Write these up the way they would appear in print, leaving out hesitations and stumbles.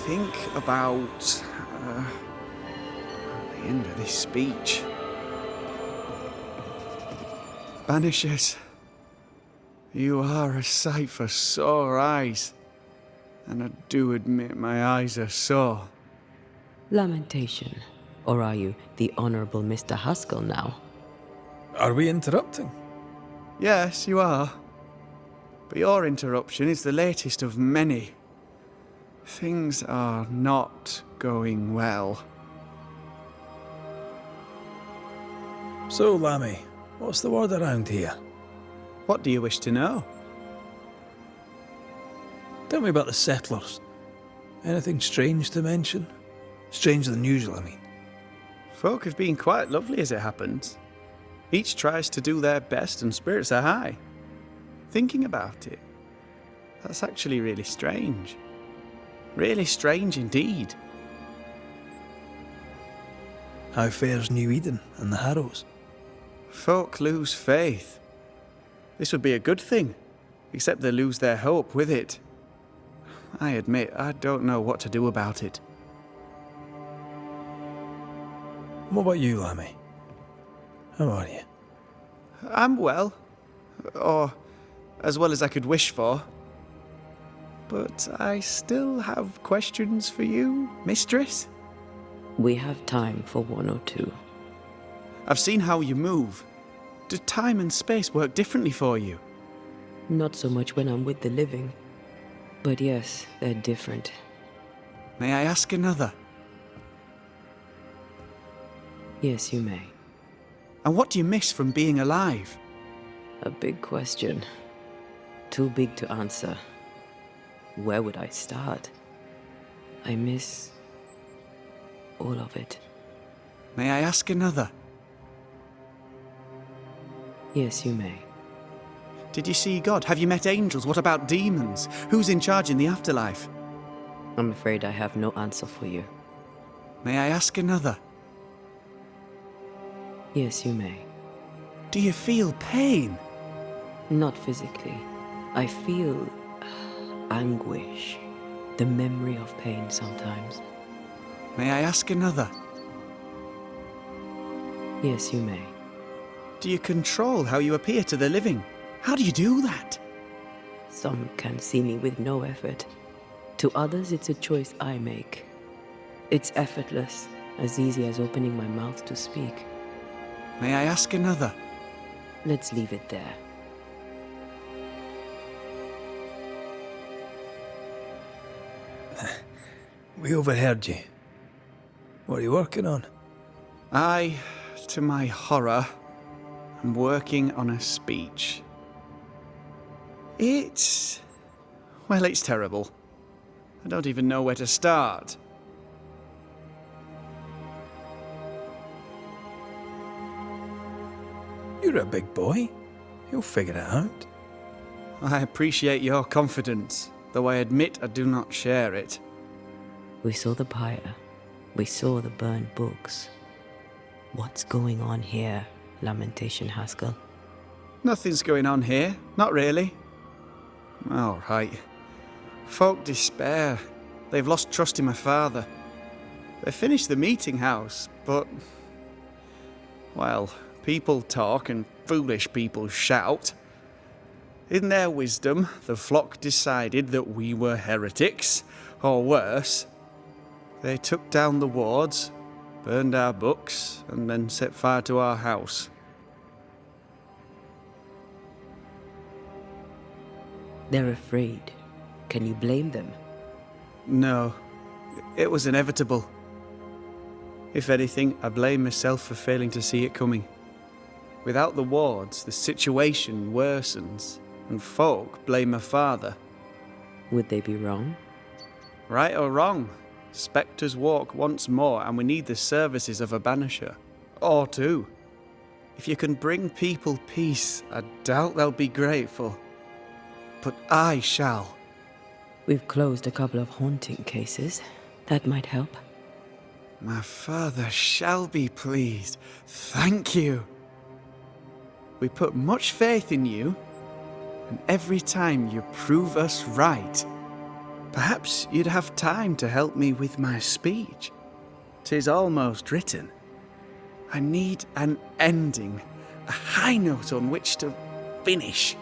think about the end of this speech. Banishers, you are a sight for sore eyes, and I do admit my eyes are sore. Lamentation. Or are you the Honourable Mr. Haskell now? Are we interrupting? Yes, you are. But your interruption is the latest of many. Things are not going well. So, Lammy, what's the word around here? What do you wish to know? Tell me about the settlers. Anything strange to mention? Stranger than usual, I mean. Folk have been quite lovely as it happens. Each tries to do their best and spirits are high. Thinking about it, that's actually really strange. Really strange indeed. How fares New Eden and the Harrows? Folk lose faith. This would be a good thing, except they lose their hope with it. I admit, I don't know what to do about it. What about you, Lammy? How are you? I'm well. Or as well as I could wish for. But I still have questions for you, mistress. We have time for one or two. I've seen how you move. Do time and space work differently for you? Not so much when I'm with the living. But yes, they're different. May I ask another? Yes, you may. And what do you miss from being alive? A big question. Too big to answer. Where would I start? I miss all of it. May I ask another? Yes, you may. Did you see God? Have you met angels? What about demons? Who's in charge in the afterlife? I'm afraid I have no answer for you. May I ask another? Yes, you may. Do you feel pain? Not physically. I feel anguish. The memory of pain sometimes. May I ask another? Yes, you may. Do you control how you appear to the living? How do you do that? Some can see me with no effort. To others, it's a choice I make. It's effortless, as easy as opening my mouth to speak. May I ask another? Let's leave it there. We overheard you. What are you working on? I, to my horror, am working on a speech. It's terrible. I don't even know where to start. You're a big boy. You'll figure it out. I appreciate your confidence, though I admit I do not share it. We saw the pyre. We saw the burned books. What's going on here, Lamentation Haskell? Nothing's going on here, not really. All right. Folk despair. They've lost trust in my father. They finished the meeting house, but... well, people talk and foolish people shout. In their wisdom, the flock decided that we were heretics, or worse. They took down the wards, burned our books, and then set fire to our house. They're afraid. Can you blame them? No, it was inevitable. If anything, I blame myself for failing to see it coming. Without the wards, the situation worsens, and folk blame my father. Would they be wrong? Right or wrong, spectres walk once more, and we need the services of a banisher. Or two. If you can bring people peace, I doubt they'll be grateful. But I shall. We've closed a couple of haunting cases. That might help. My father shall be pleased. Thank you. We put much faith in you, and every time you prove us right. Perhaps you'd have time to help me with my speech. 'Tis almost written. I need an ending, a high note on which to finish.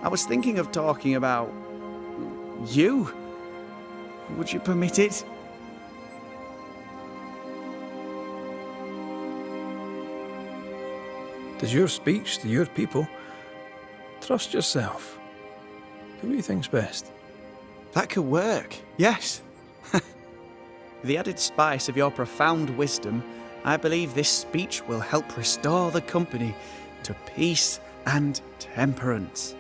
I was thinking of talking about you. Would you permit it? Tis your speech to your people. Trust yourself. Do what you think's best. That could work, yes. With the added spice of your profound wisdom, I believe this speech will help restore the company to peace and temperance.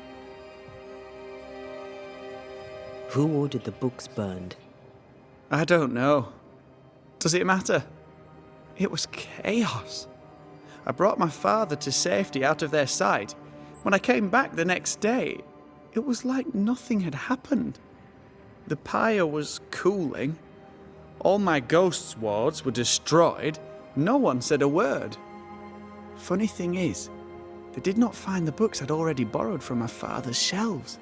Who ordered the books burned? I don't know. Does it matter? It was chaos. I brought my father to safety out of their sight. When I came back the next day, it was like nothing had happened. The pyre was cooling. All my ghosts' wards were destroyed. No one said a word. Funny thing is, they did not find the books I'd already borrowed from my father's shelves.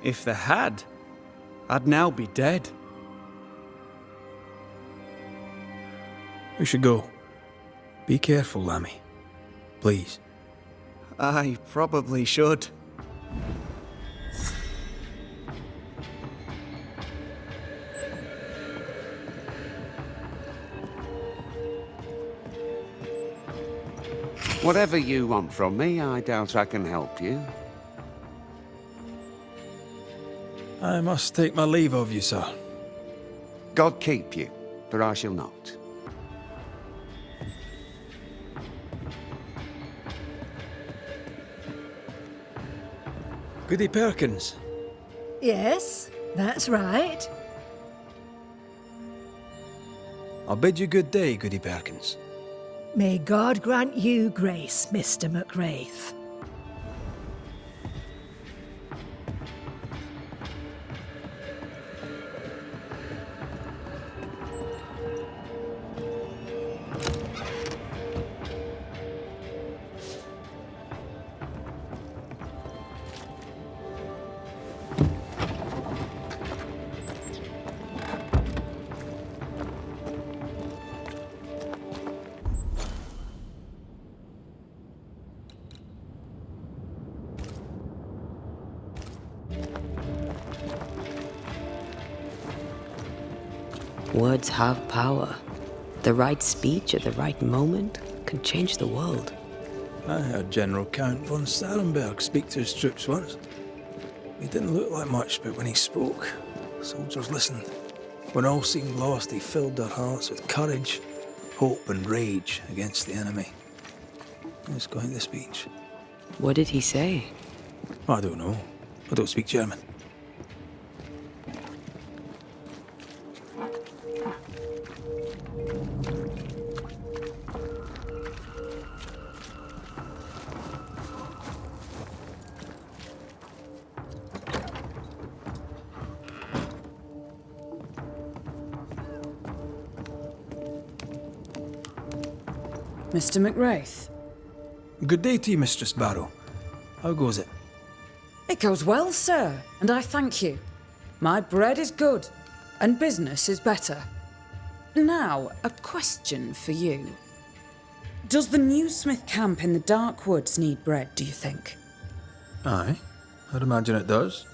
If they had, I'd now be dead. We should go. Be careful, Lammy. Please. I probably should. Whatever you want from me, I doubt I can help you. I must take my leave of you, sir. God keep you, but I shall not. Goody Perkins. Yes, that's right. I'll bid you good day, Goody Perkins. May God grant you grace, Mr. McWraith. Words have power. The right speech at the right moment can change the world. I heard General Count von Sarenberg speak to his troops once. He didn't look like much, but when he spoke, soldiers listened. When all seemed lost, he filled their hearts with courage, hope and rage against the enemy. Let's go into the speech. What did he say? I don't know. I don't speak German. Mr. McWraith. Good day to you, Mistress Barrow. How goes it? It goes well, sir, and I thank you. My bread is good, and business is better. Now, a question for you. Does the new Smith camp in the Dark Woods need bread, do you think? Aye, I'd imagine it does.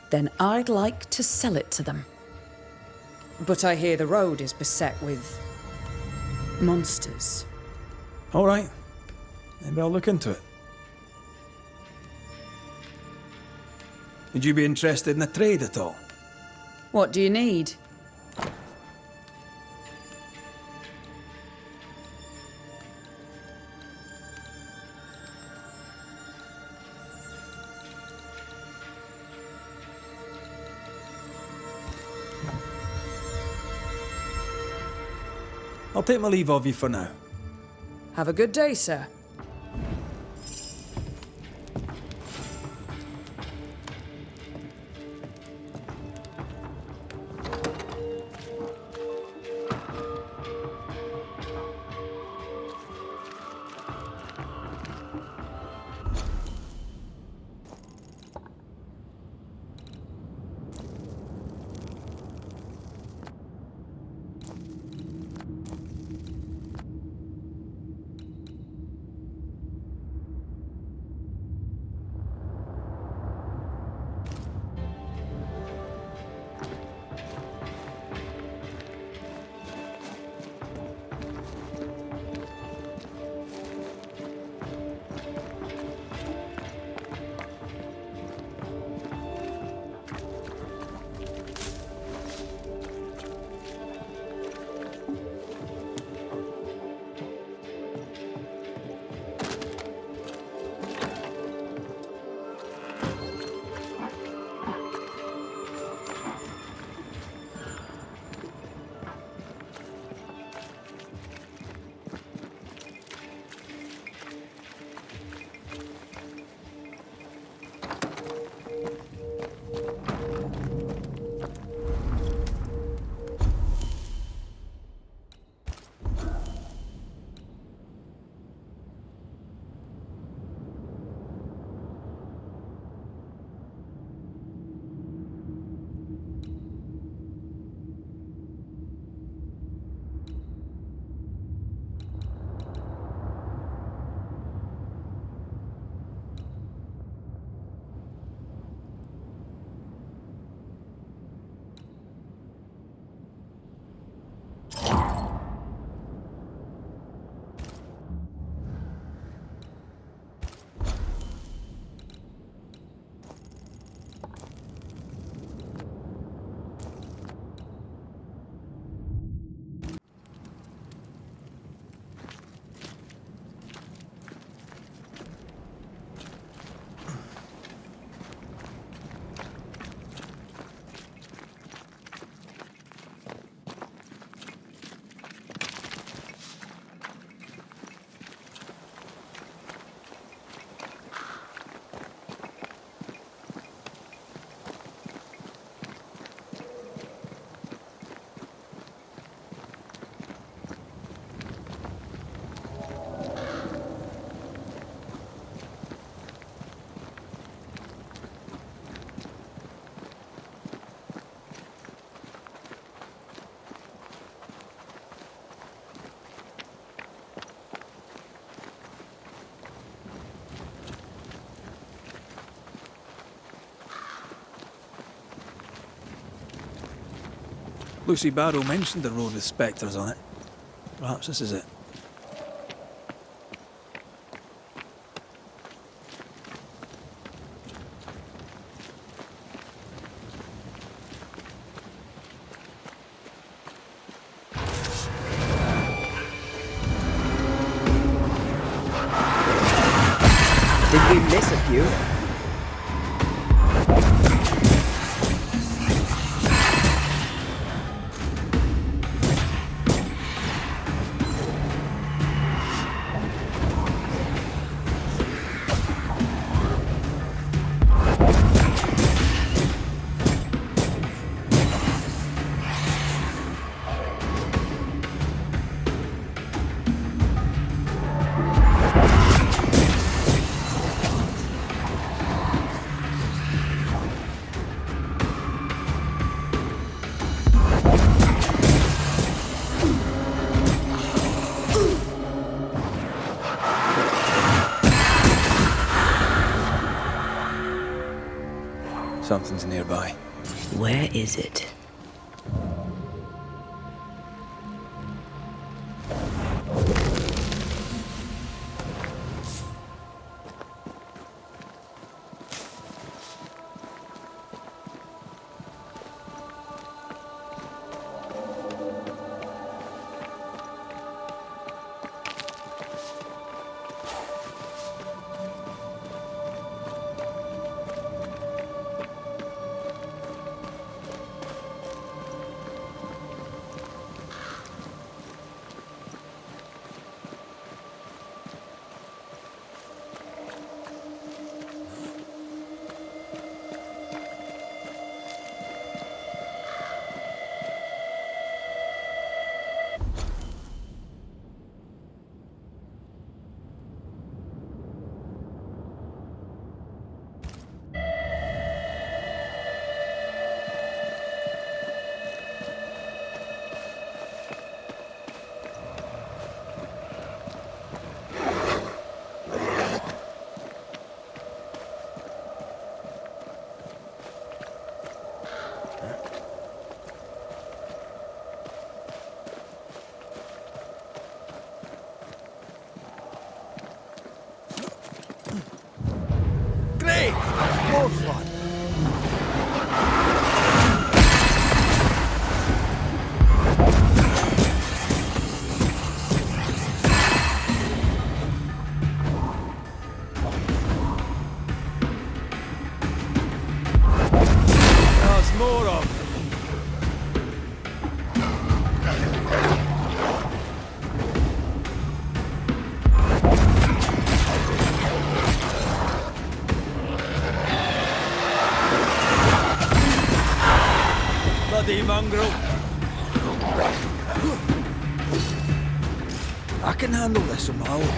Then I'd like to sell it to them. But I hear the road is beset with monsters. All right. Maybe I'll look into it. Would you be interested in a trade at all? What do you need? I'll take my leave of you for now. Have a good day, sir. Lucy Barrow mentioned the road with spectres on it. Perhaps this is it. Did we miss a few? Something's nearby. Where is it? Great! More fun! There's more of them. Bloody mongrel! I can handle this on my own.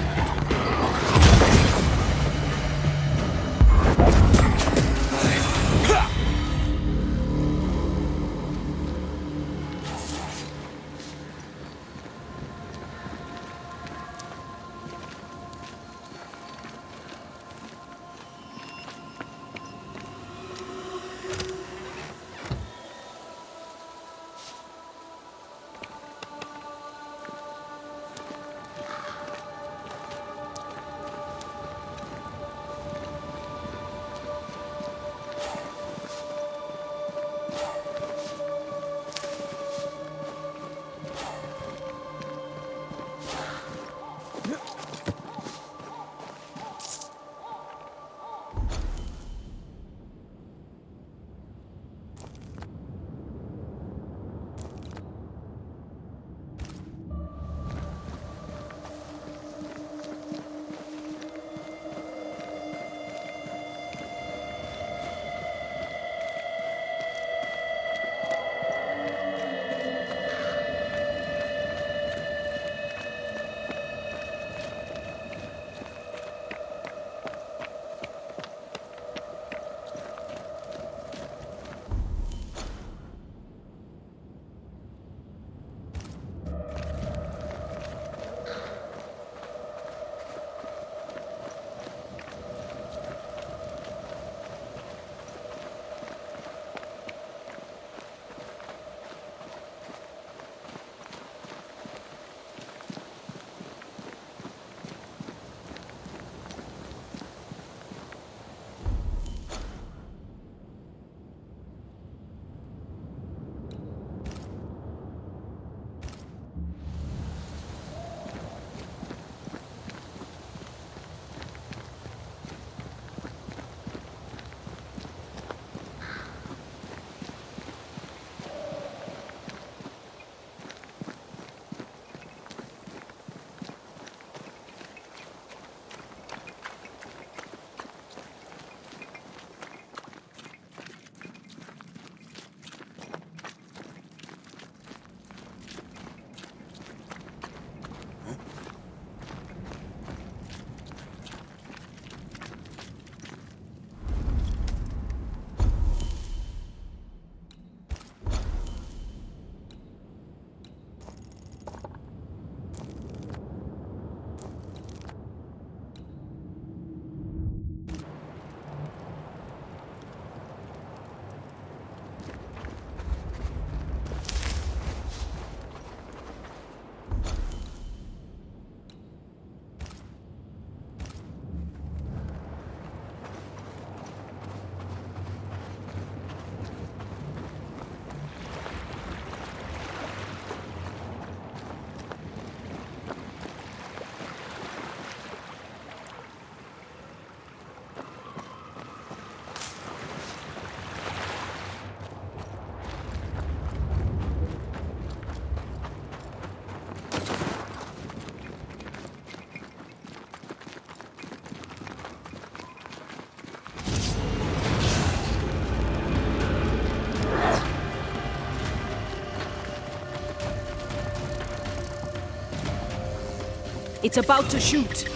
It's about to shoot.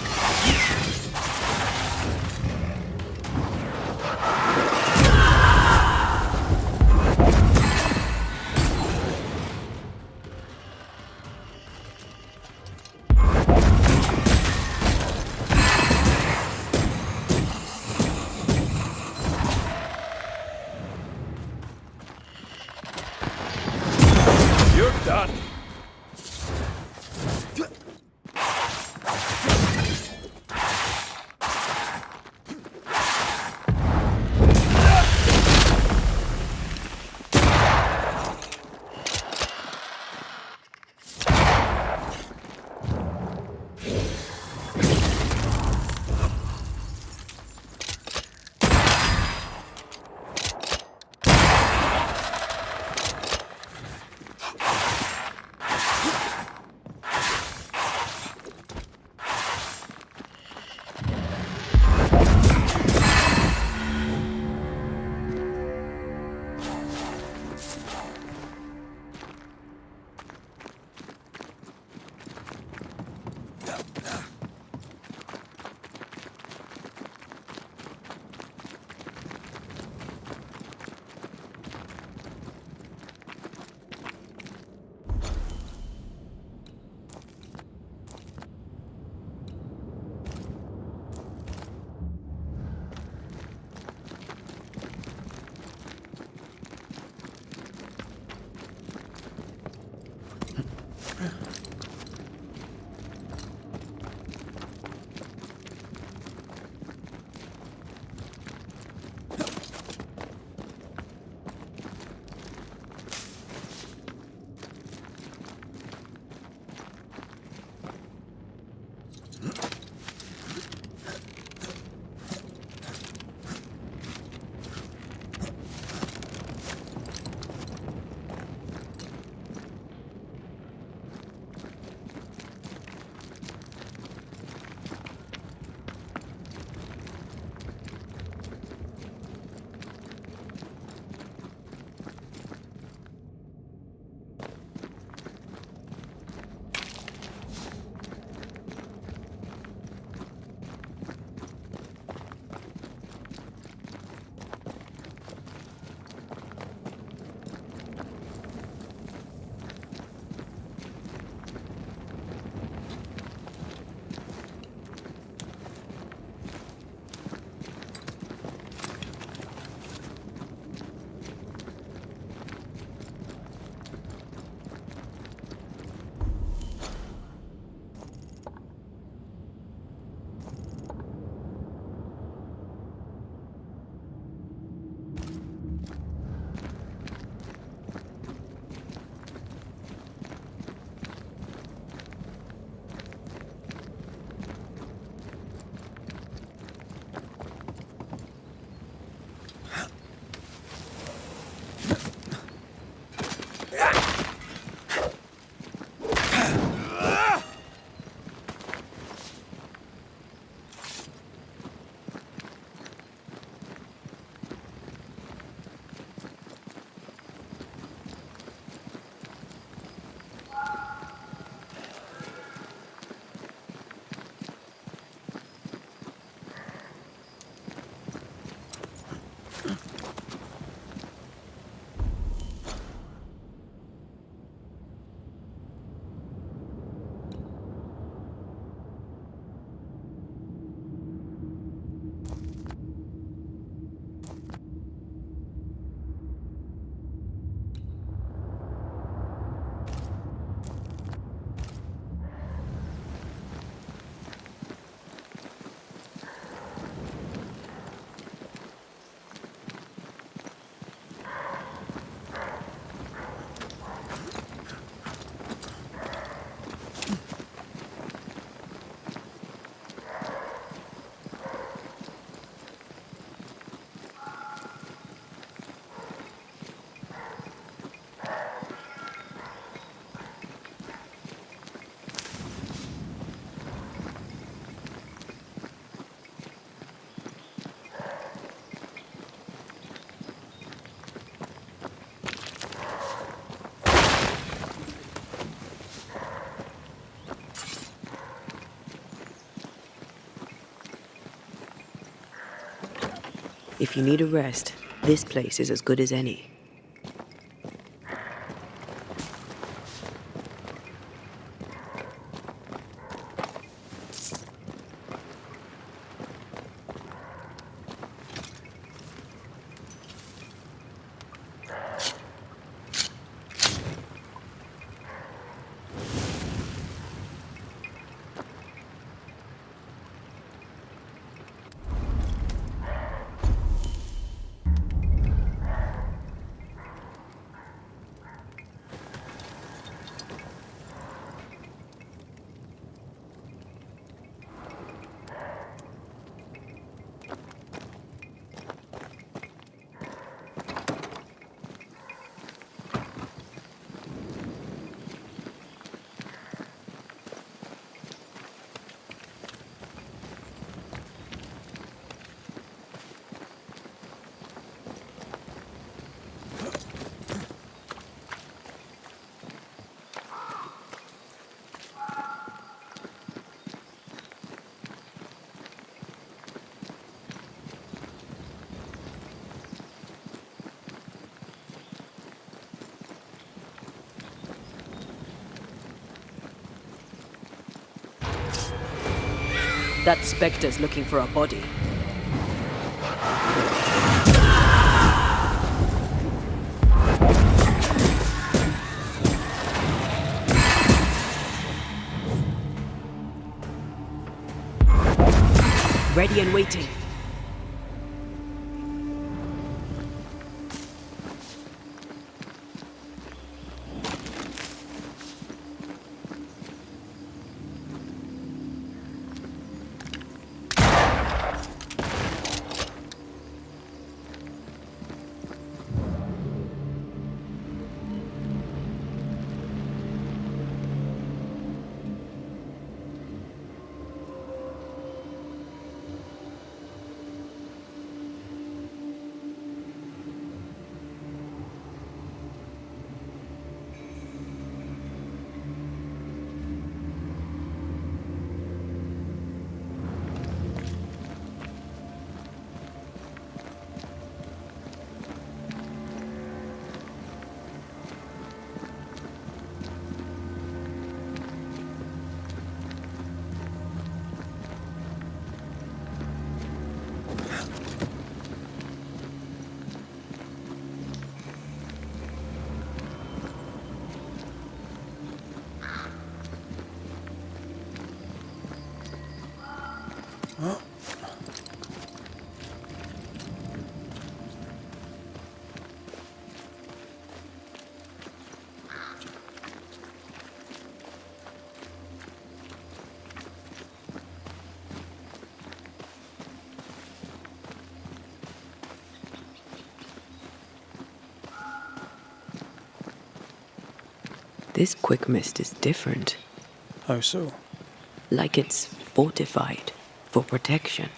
You're done. If you need a rest, this place is as good as any. That specter's looking for a body. Ready and waiting. This quick mist is different. How so? Like it's fortified for protection.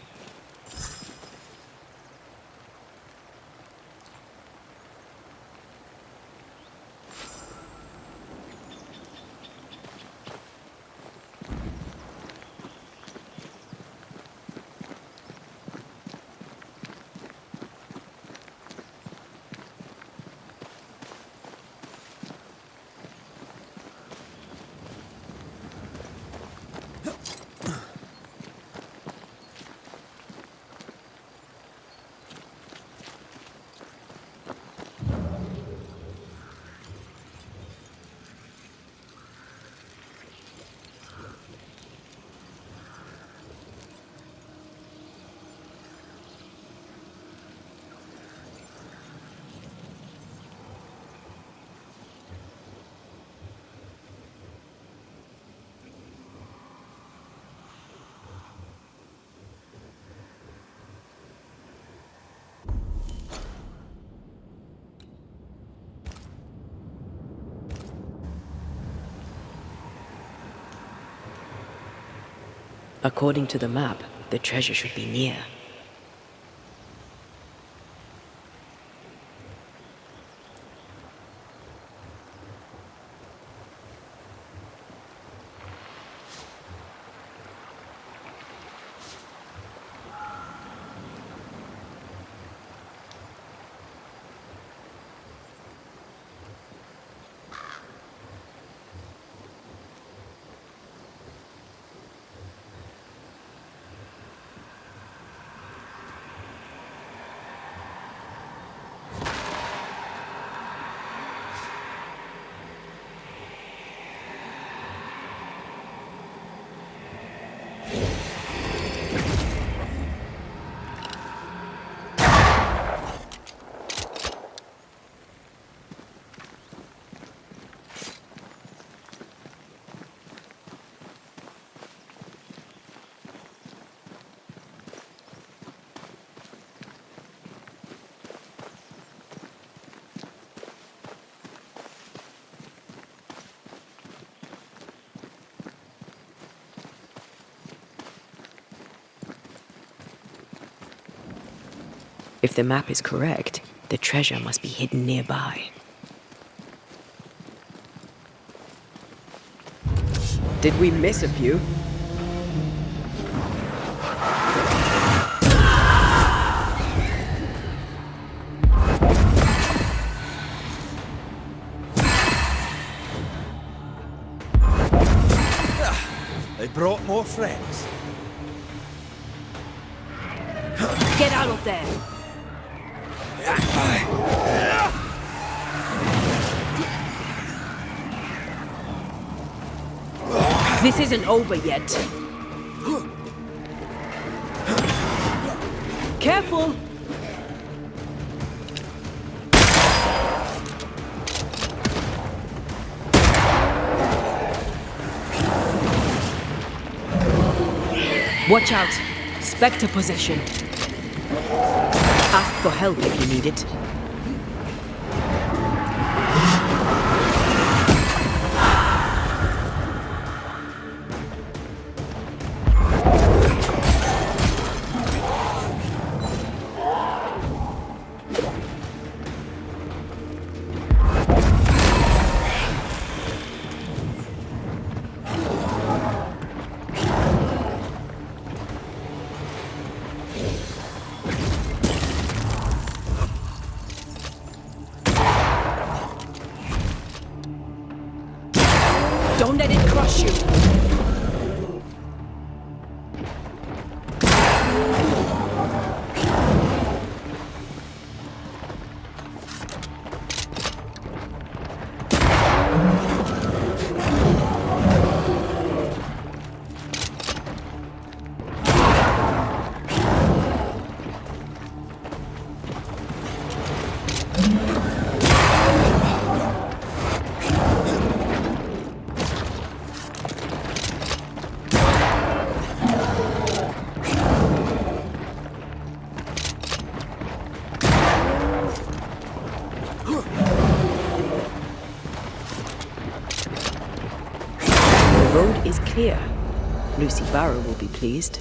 According to the map, the treasure should be near. If the map is correct, the treasure must be hidden nearby. Did we miss a few? They brought more friends. Get out of there! This isn't over yet. Careful! Watch out! Spectre possession. Ask for help if you need it. Don't let it crush you. The road is clear. Lucy Barrow will be pleased.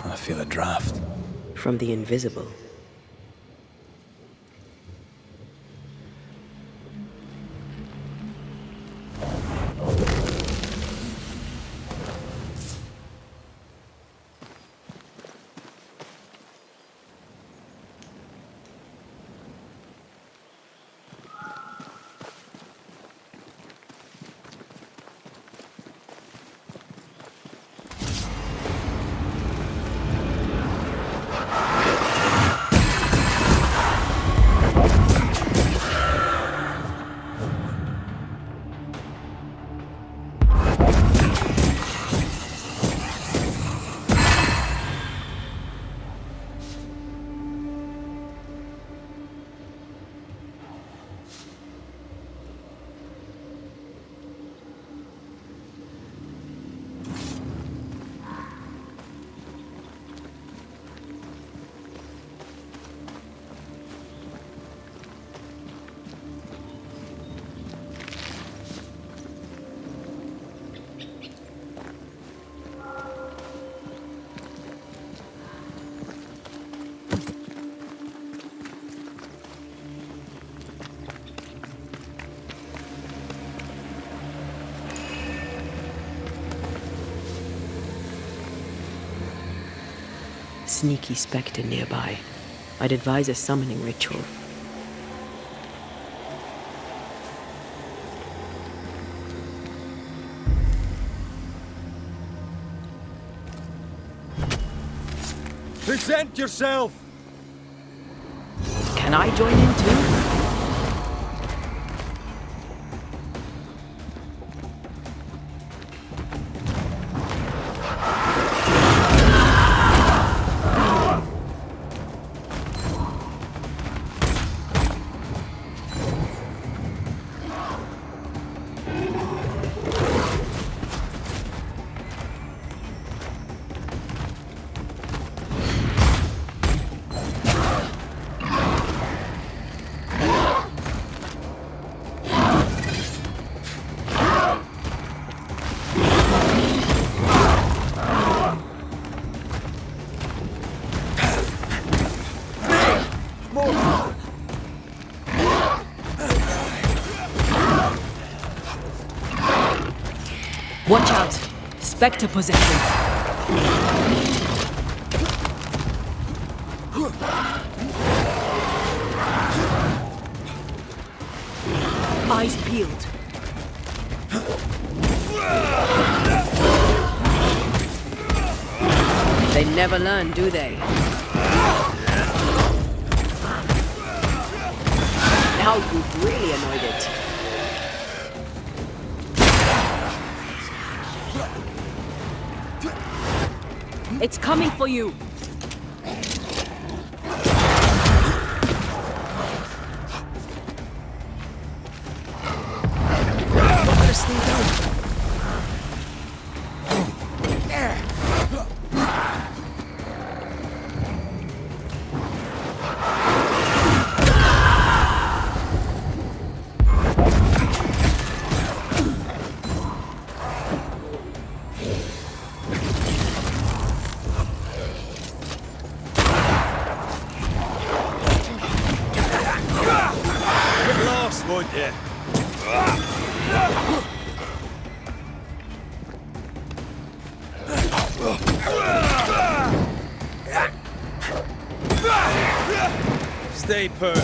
I feel a draft. From the invisible. sneaky spectre nearby. I'd advise a summoning ritual. Present yourself! Can I join in too? Watch out! Spectre possession! Eyes peeled. They never learn, do they? Now you've really annoyed it. It's coming for you! Stay put.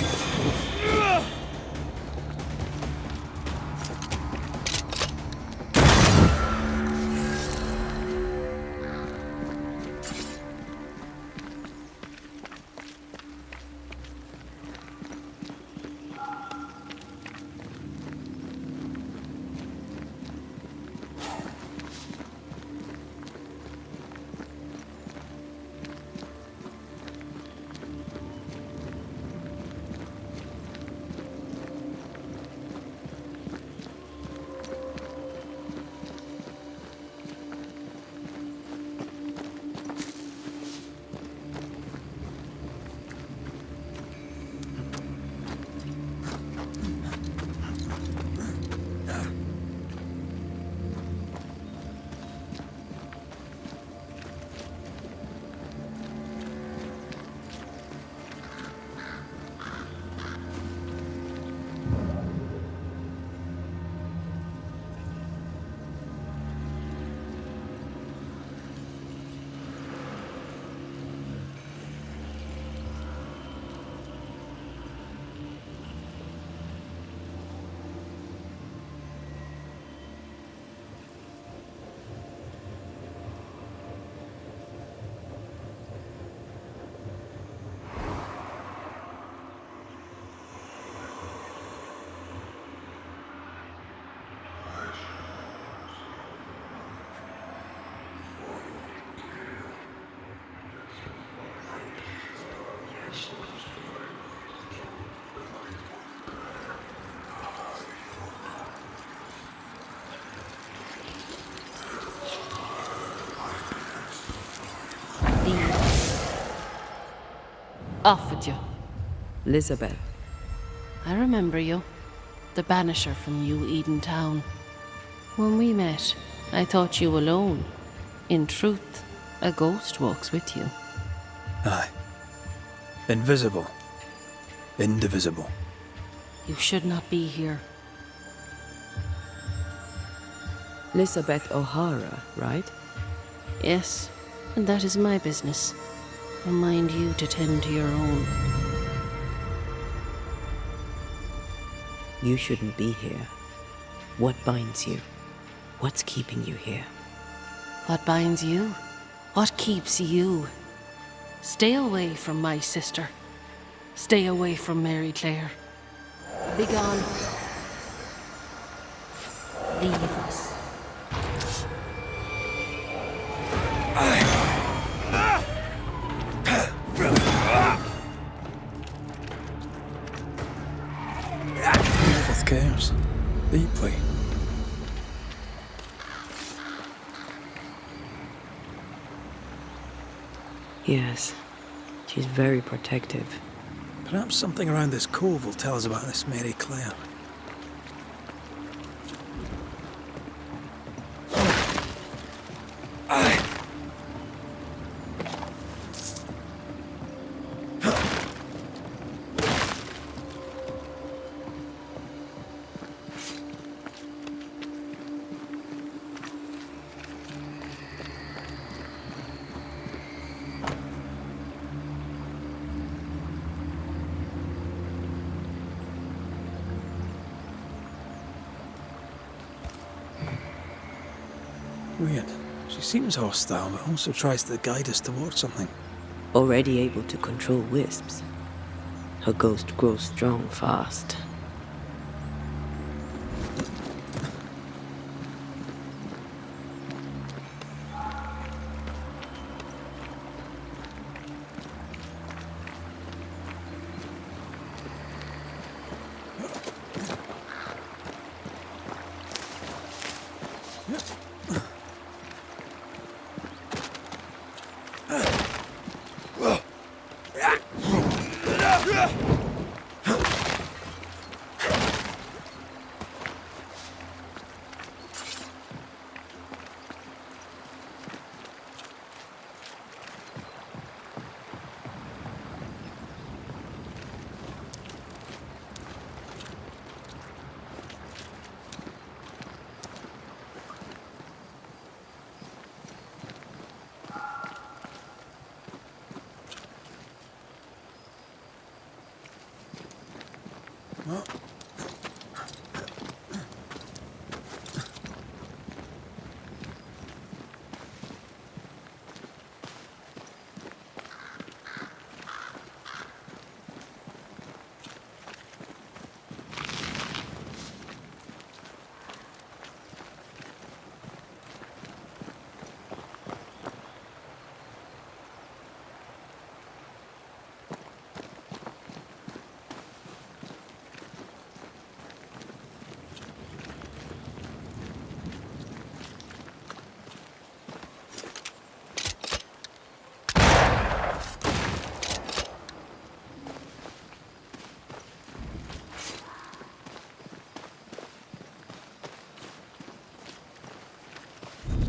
Off with you. Elizabeth. I remember you. The Banisher from New Eden Town. When we met, I thought you alone. In truth, a ghost walks with you. Aye. Invisible. Indivisible. You should not be here. Elizabeth O'Hara, right? Yes, and that is my business. remind you to tend to your own. You shouldn't be here. What binds you? What's keeping you here? What binds you? What keeps you? Stay away from my sister. Stay away from Mary Clare. Be gone. Leave us. Elizabeth cares deeply. Yes, she's very protective. Perhaps something around this cove will tell us about this Mary Clare. Weird. She seems hostile, but also tries to guide us towards something. Already able to control wisps. Her ghost grows strong fast.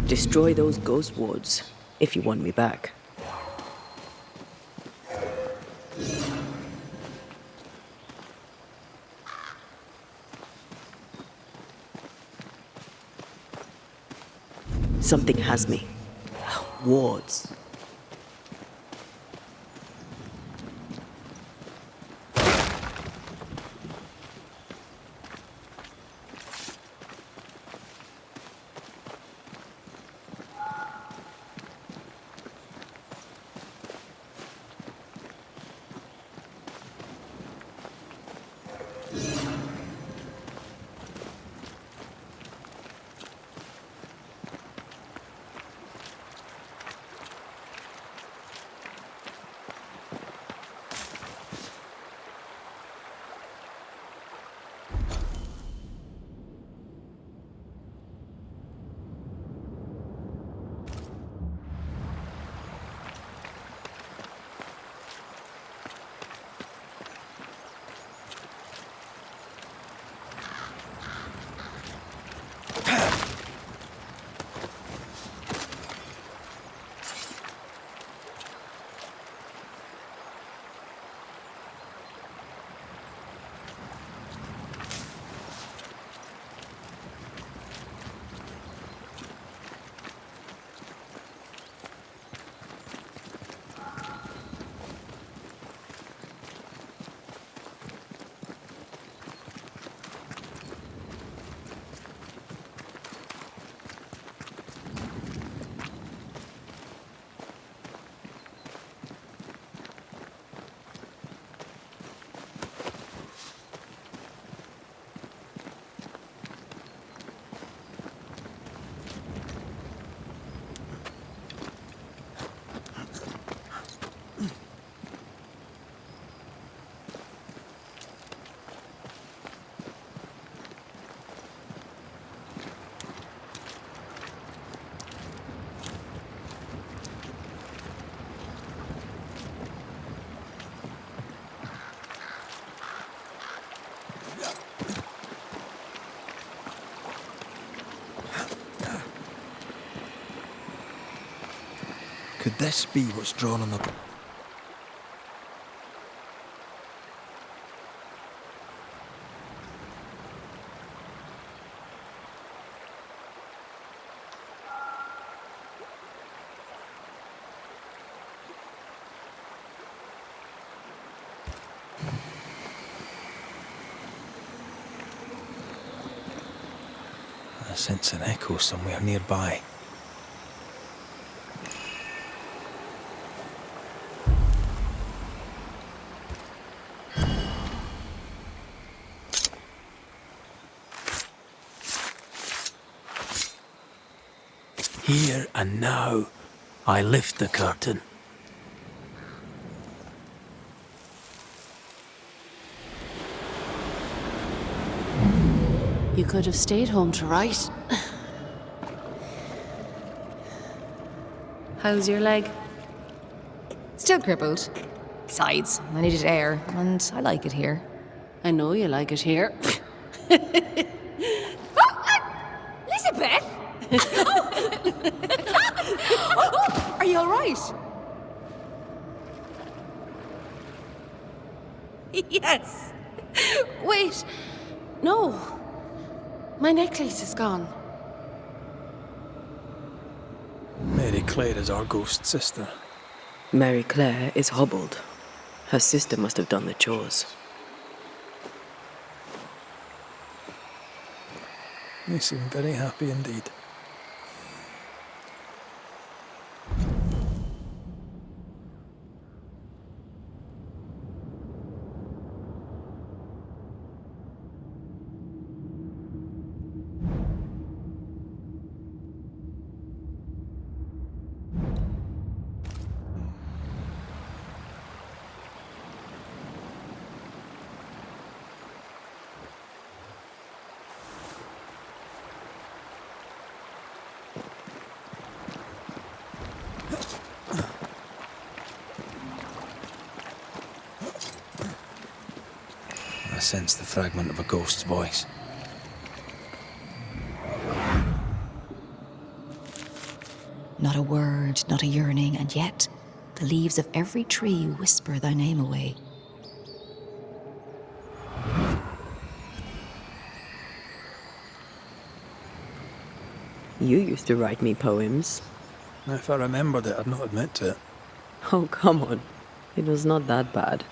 Destroy those ghost wards, if you want me back. Something has me. Wards. Could this be what's drawn on the... I sense an echo somewhere nearby. Here and now, I lift the curtain. You could have stayed home to write. How's your leg? Still crippled. Besides, I needed air, and I like it here. I know you like it here. Elizabeth! Are you all right? Yes. Wait. No. My necklace is gone. Mary Claire is our ghost sister. Mary Claire is hobbled. Her sister must have done the chores. They seem very happy indeed. I sense the fragment of a ghost's voice. Not a word, not a yearning, and yet the leaves of every tree whisper thy name away. You used to write me poems. If I remembered it, I'd not admit to it. Oh, come on. It was not that bad.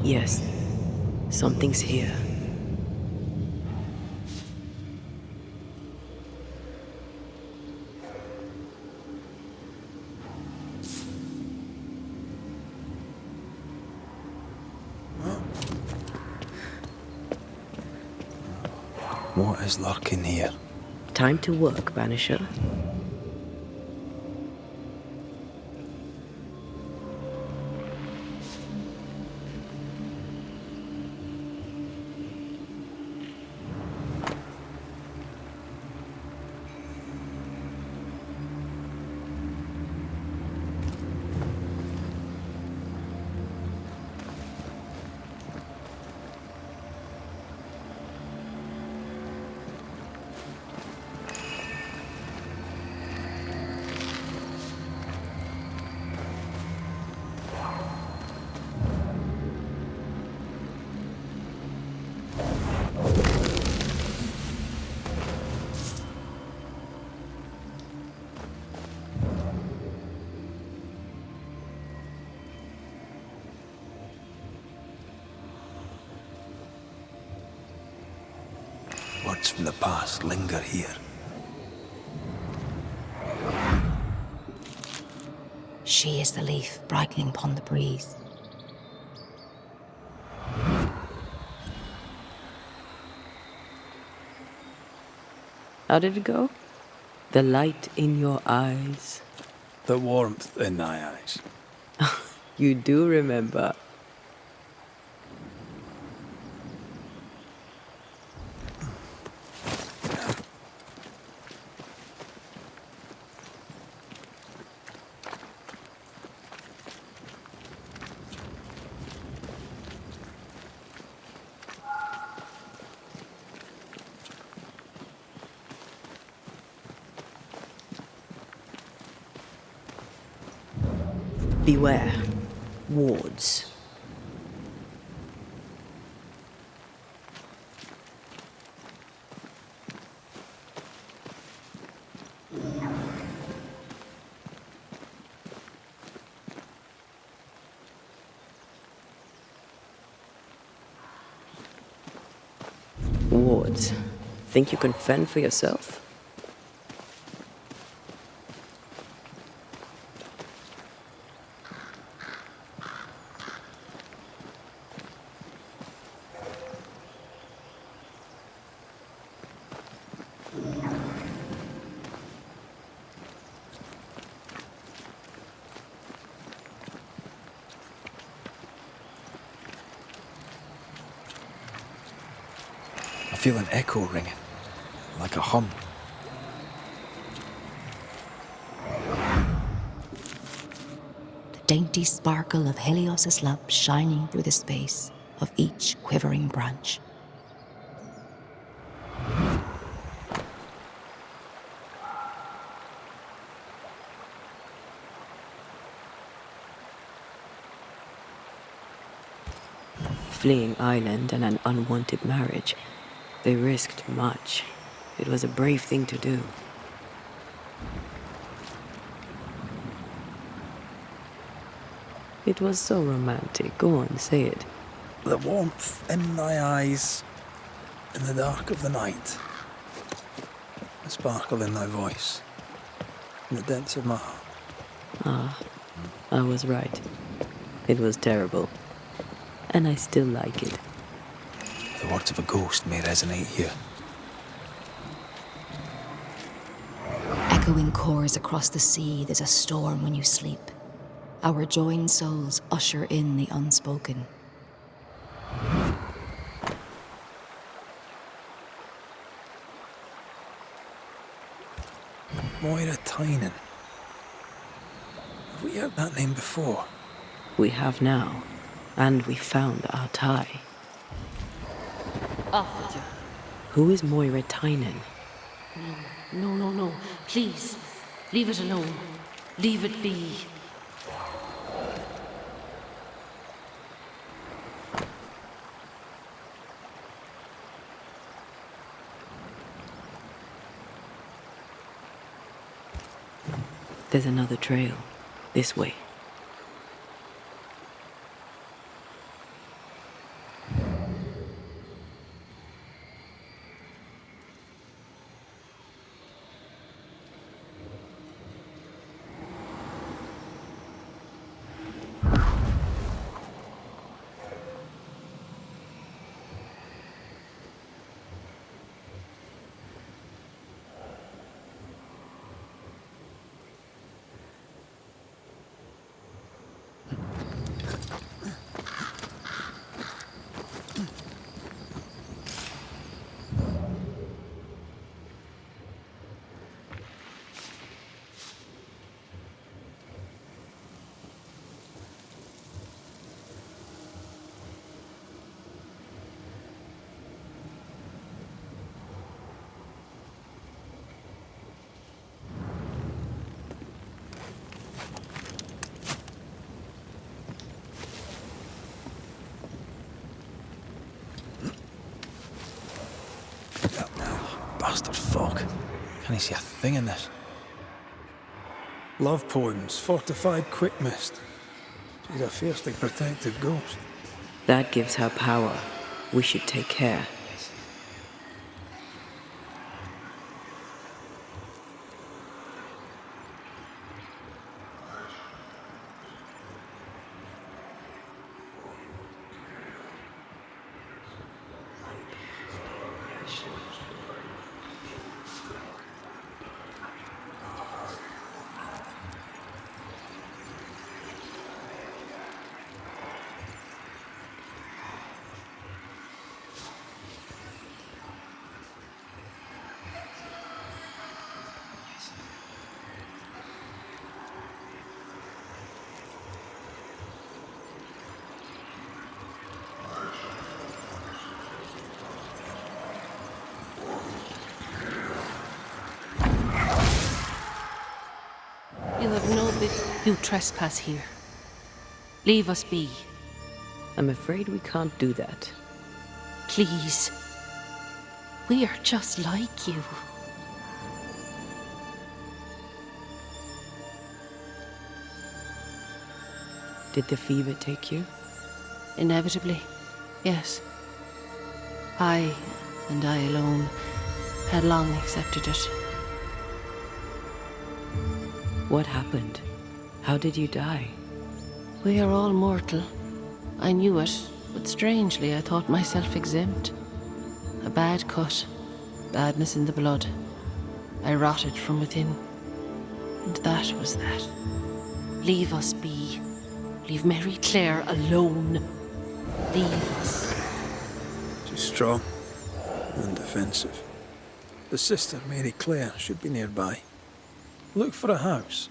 Yes, something's here. What is lurking here? Time to work, Banisher. Words from the past linger here. She is the leaf brightening upon the breeze. How did it go? The light in your eyes. The warmth in thy eyes. You do remember. Beware. Wards. Wards. Think you can fend for yourself? I feel an echo ringing, like a hum. The dainty sparkle of Helios' lamp shining through the space of each quivering branch. Fleeing island and an unwanted marriage. They risked much. It was a brave thing to do. It was so romantic. Go on, say it. The warmth in thy eyes, in the dark of the night. The sparkle in thy voice, in the depths of my heart. Ah, I was right. It was terrible. And I still like it. The words of a ghost may resonate here. Echoing chorus across the sea, there's a storm when you sleep. Our joined souls usher in the unspoken. Moira Tynan. Have we heard that name before? We have now. And we found our tie. Off with you. Who is Moira Tynan? No. Please, leave it alone. Leave it be. There's another trail. This way. Bastard fog. Can he see a thing in this? Love poems, fortified quick mist. She's a fiercely protective ghost. That gives her power. We should take care. You have no you trespass here. Leave us be. I'm afraid we can't do that. Please. We are just like you. Did the fever take you? Inevitably, yes. I, and I alone, had long accepted it. What happened? How did you die? We are all mortal. I knew it, but strangely I thought myself exempt. A bad cut, badness in the blood. I rotted from within. And that was that. Leave us be. Leave Mary Claire alone. Leave us. She's strong and defensive. The sister, Mary Claire, should be nearby. Look for a house.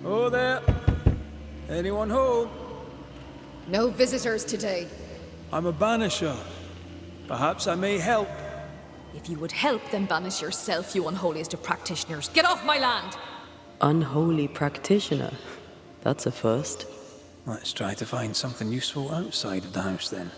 Oh there. Anyone home? No visitors today. I'm a banisher. Perhaps I may help. If you would help, then banish yourself, you unholiest of practitioners. Get off my land! Unholy practitioner. That's a first. Let's try to find something useful outside of the house then.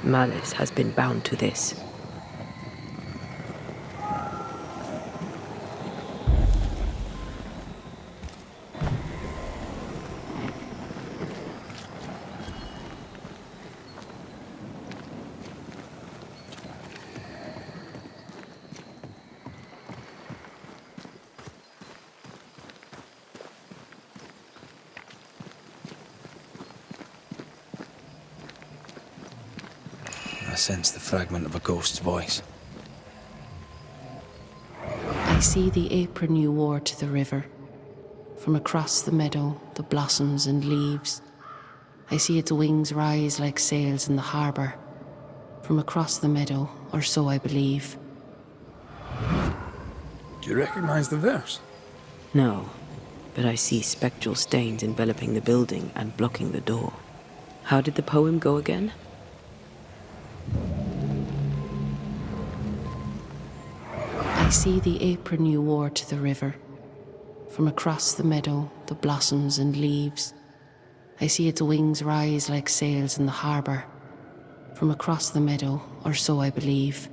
Malice has been bound to this. I sense the fragment of a ghost's voice. I see the apron you wore to the river. From across the meadow, the blossoms and leaves. I see its wings rise like sails in the harbour. From across the meadow, or so I believe. Do you recognize the verse? No, but I see spectral stains enveloping the building and blocking the door. How did the poem go again? I see the apron you wore to the river. From across the meadow, the blossoms and leaves. I see its wings rise like sails in the harbour. From across the meadow, or so I believe.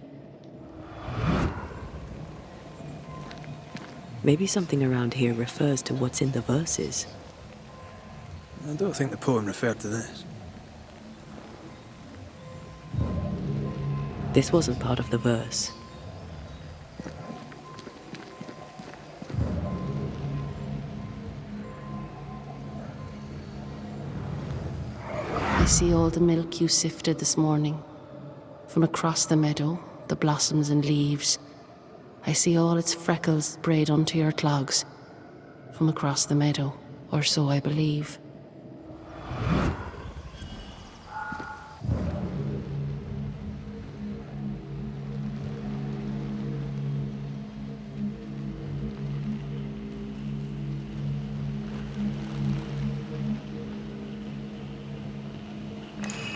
Maybe something around here refers to what's in the verses. I don't think the poem referred to this. This wasn't part of the verse. I see all the milk you sifted this morning. From across the meadow, the blossoms and leaves. I see all its freckles sprayed onto your clogs. From across the meadow, or so I believe.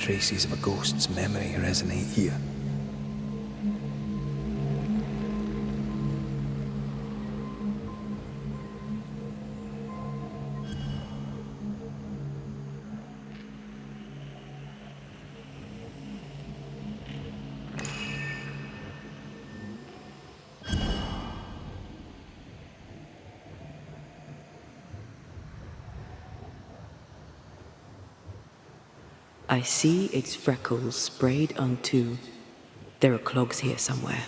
Traces of a ghost's memory resonate here. I see its freckles sprayed onto... There are clogs here somewhere.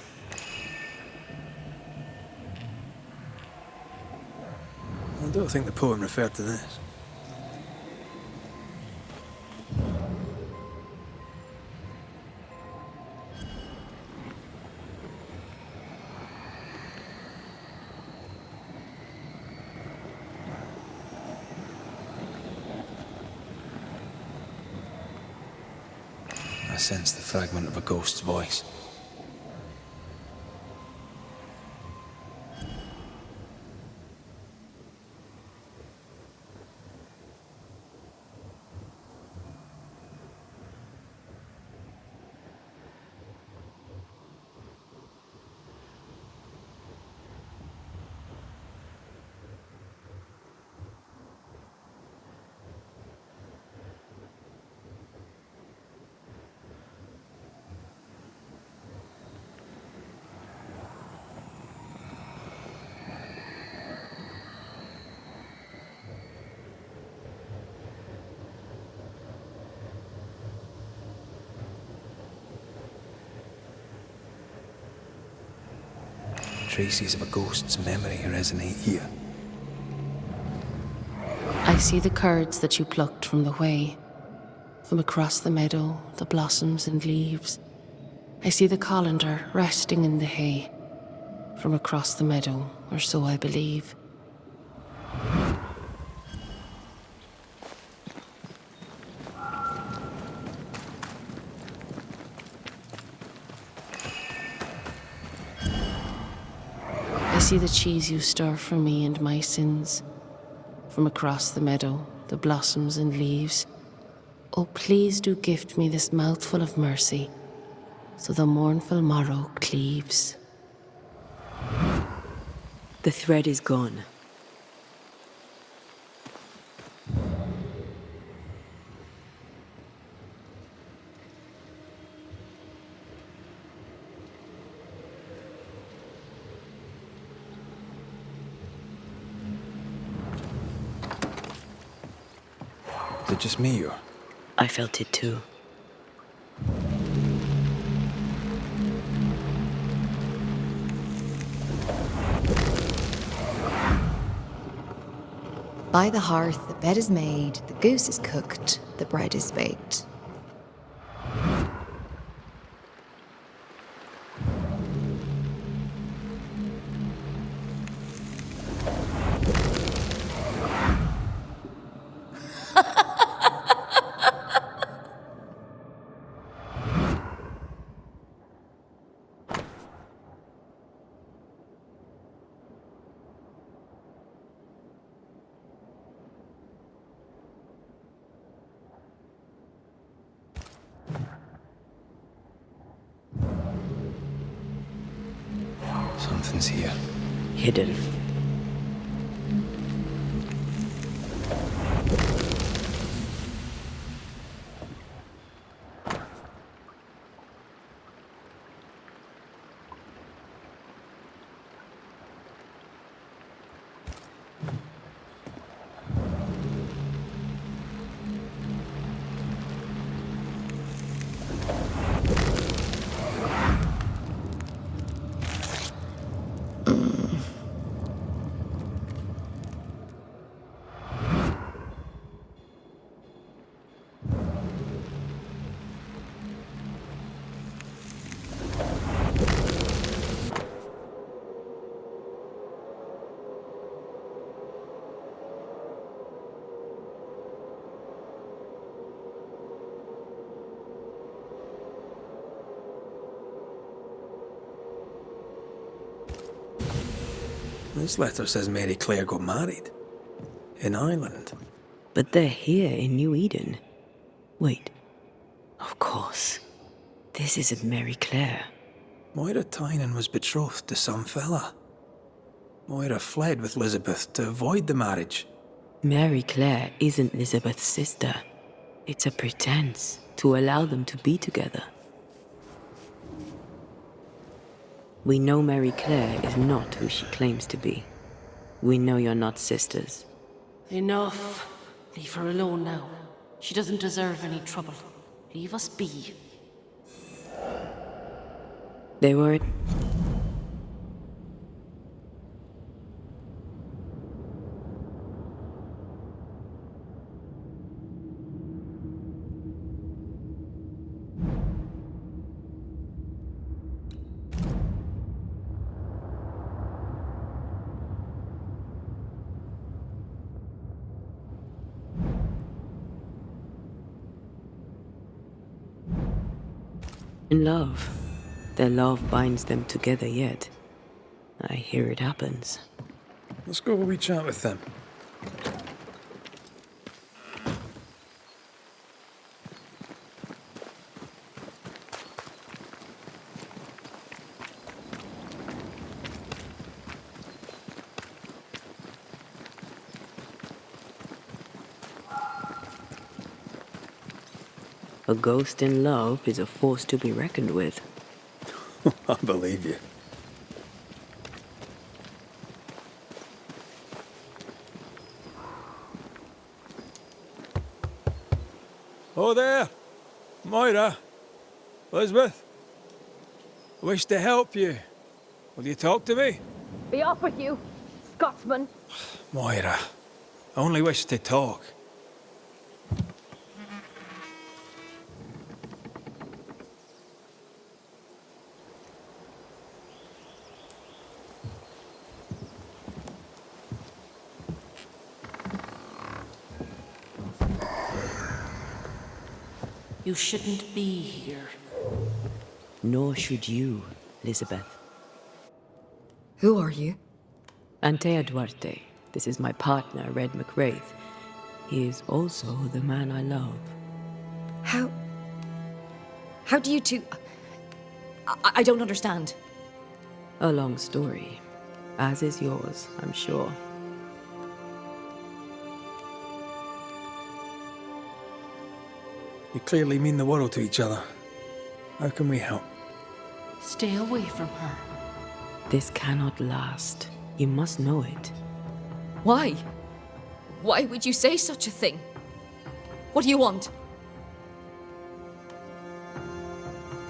I don't think the poem referred to this. I sense the fragment of a ghost's voice. Traces of a ghost's memory resonate here. I see the curds that you plucked from the way, from across the meadow, the blossoms and leaves. I see the colander resting in the hay, from across the meadow, or so I believe. I see the cheese you stir for me and my sins, from across the meadow, the blossoms and leaves. Oh, please do gift me this mouthful of mercy, so the mournful morrow cleaves. The thread is gone. Is it just me, or? I felt it too. By the hearth, the bed is made, the goose is cooked, the bread is baked. Something's here. Hidden. This letter says Mary Claire got married. In Ireland. But they're here in New Eden. Wait. Of course. This isn't Mary Claire. Moira Tynan was betrothed to some fella. Moira fled with Elizabeth to avoid the marriage. Mary Claire isn't Elizabeth's sister. It's a pretense to allow them to be together. We know Mary Claire is not who she claims to be. We know you're not sisters. Enough. Leave her alone now. She doesn't deserve any trouble. Leave us be. They were. In love. Their love binds them together yet. I hear it happens. Let's go have a wee chat with them. A ghost in love is a force to be reckoned with. I believe you. Oh there, Moira, Elizabeth. I wish to help you. Will you talk to me? Be off with you, Scotsman. Moira, I only wish to talk. You shouldn't be here. Nor should you, Elizabeth. Who are you? Antea Duarte. This is my partner, Red McWraith. He is also the man I love. How do you two... I don't understand. A long story. As is yours, I'm sure. You clearly mean the world to each other. How can we help? Stay away from her. This cannot last. You must know it. Why? Why would you say such a thing? What do you want?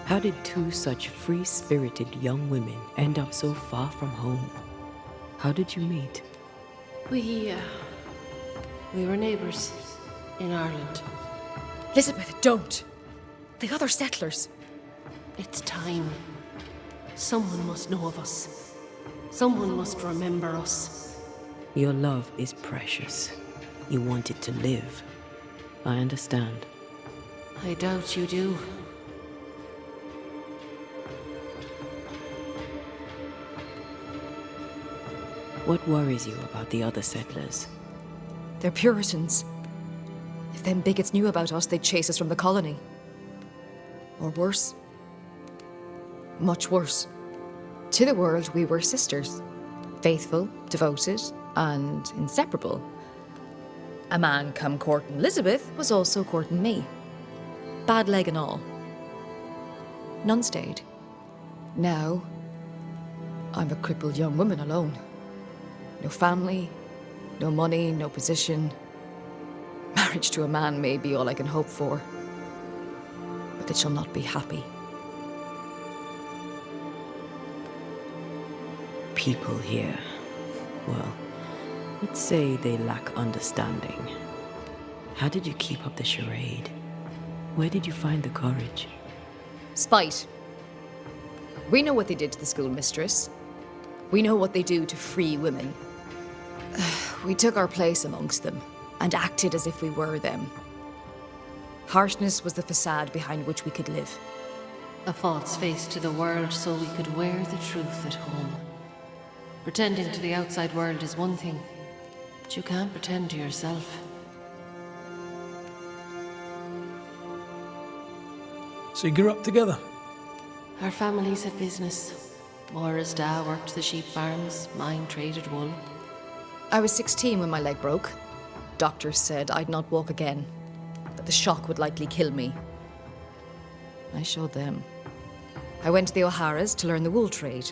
How did two such free-spirited young women end up so far from home? How did you meet? We were neighbours in Ireland. Elizabeth, don't. The other settlers. It's time. Someone must know of us. Someone must remember us. Your love is precious. You want it to live. I understand. I doubt you do. What worries you about the other settlers? They're Puritans. If them bigots knew about us, they'd chase us from the colony. Or worse. Much worse. To the world, we were sisters. Faithful, devoted, and inseparable. A man come courting Elizabeth was also courting me. Bad leg and all. None stayed. Now, I'm a crippled young woman alone. No family, no money, no position. Marriage to a man may be all I can hope for, but it shall not be happy. People here, well, let's say they lack understanding. How did you keep up the charade? Where did you find the courage? Spite. We know what they did to the schoolmistress. We know what they do to free women. We took our place amongst them and acted as if we were them. Harshness was the facade behind which we could live. A false face to the world so we could wear the truth at home. Pretending to the outside world is one thing, but you can't pretend to yourself. So you grew up together? Our families had business. Moira's dad worked the sheep farms, mine traded wool. I was 16 when my leg broke. Doctors said I'd not walk again, that the shock would likely kill me. I showed them. I went to the O'Hara's to learn the wool trade.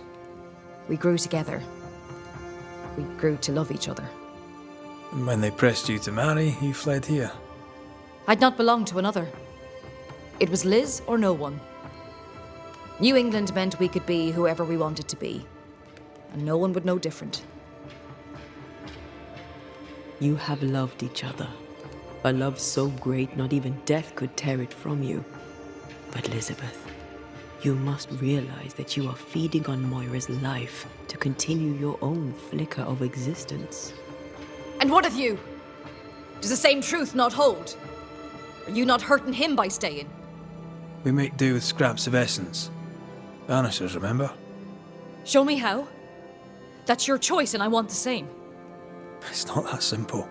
We grew together. We grew to love each other. And when they pressed you to marry, you fled here. I'd not belong to another. It was Liz or no one. New England meant we could be whoever we wanted to be, and no one would know different. You have loved each other. A love so great not even death could tear it from you. But Elizabeth, you must realize that you are feeding on Moira's life to continue your own flicker of existence. And what of you? Does the same truth not hold? Are you not hurting him by staying? We make do with scraps of essence. Banishers, remember? Show me how. That's your choice and I want the same. It's not that simple.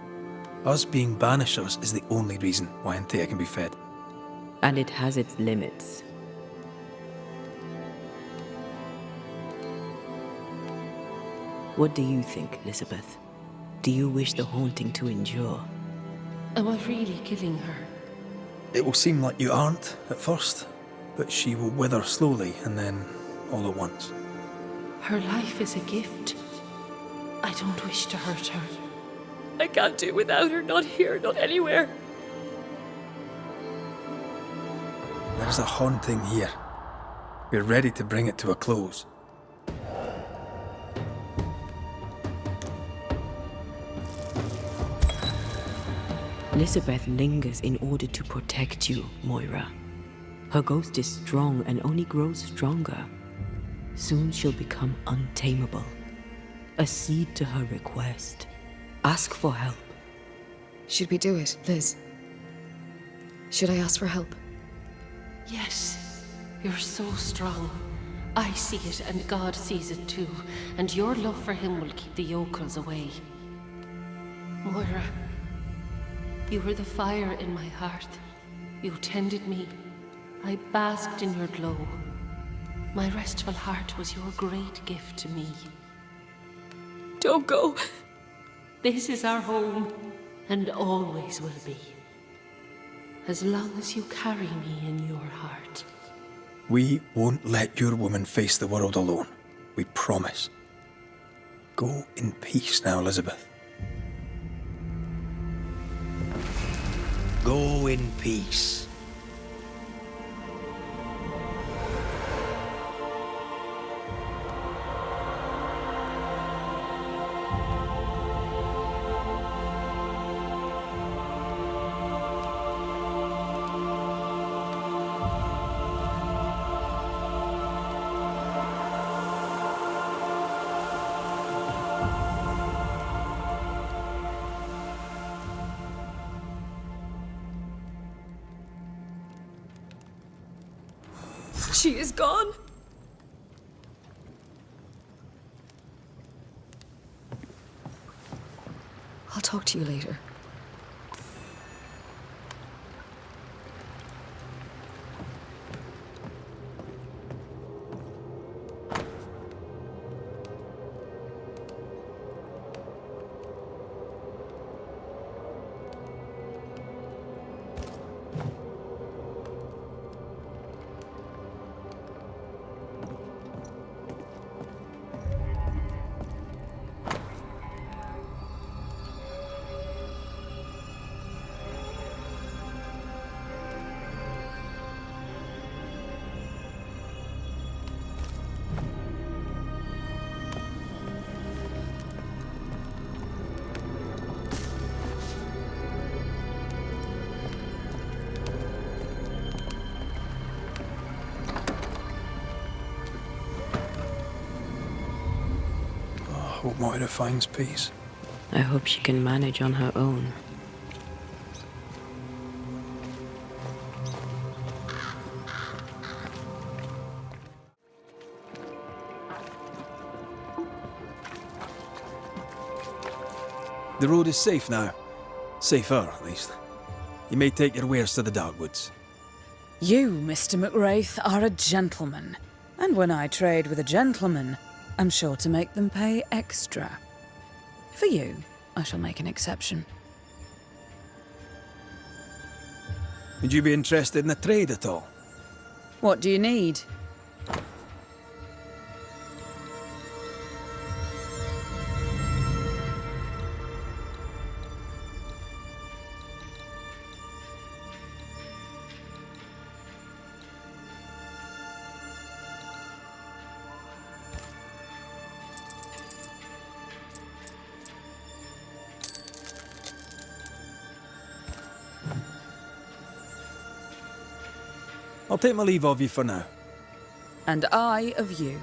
Us being Banishers is the only reason why Antea can be fed. And it has its limits. What do you think, Elizabeth? Do you wish the haunting to endure? Am I really killing her? It will seem like you aren't at first, but she will wither slowly and then all at once. Her life is a gift. I don't wish to hurt her. I can't do without her, not here, not anywhere. There's a haunting here. We're ready to bring it to a close. Elizabeth lingers in order to protect you, Moira. Her ghost is strong and only grows stronger. Soon she'll become untamable. Accede to her request. Ask for help. Should we do it, Liz? Should I ask for help? Yes, you're so strong. I see it and God sees it too, and your love for him will keep the yokels away. Moira, you were the fire in my heart. You tended me. I basked in your glow. My restful heart was your great gift to me. Don't go. This is our home, and always will be. As long as you carry me in your heart. We won't let your woman face the world alone. We promise. Go in peace now, Elizabeth. Go in peace. She is gone. I'll talk to you later. I hope Moira finds peace. I hope she can manage on her own. The road is safe now. Safer, at least. You may take your wares to the Darkwoods. You, Mr. McWraith, are a gentleman. And when I trade with a gentleman, I'm sure to make them pay extra. For you, I shall make an exception. Would you be interested in a trade at all? What do you need? I'll take my leave of you for now. And I of you.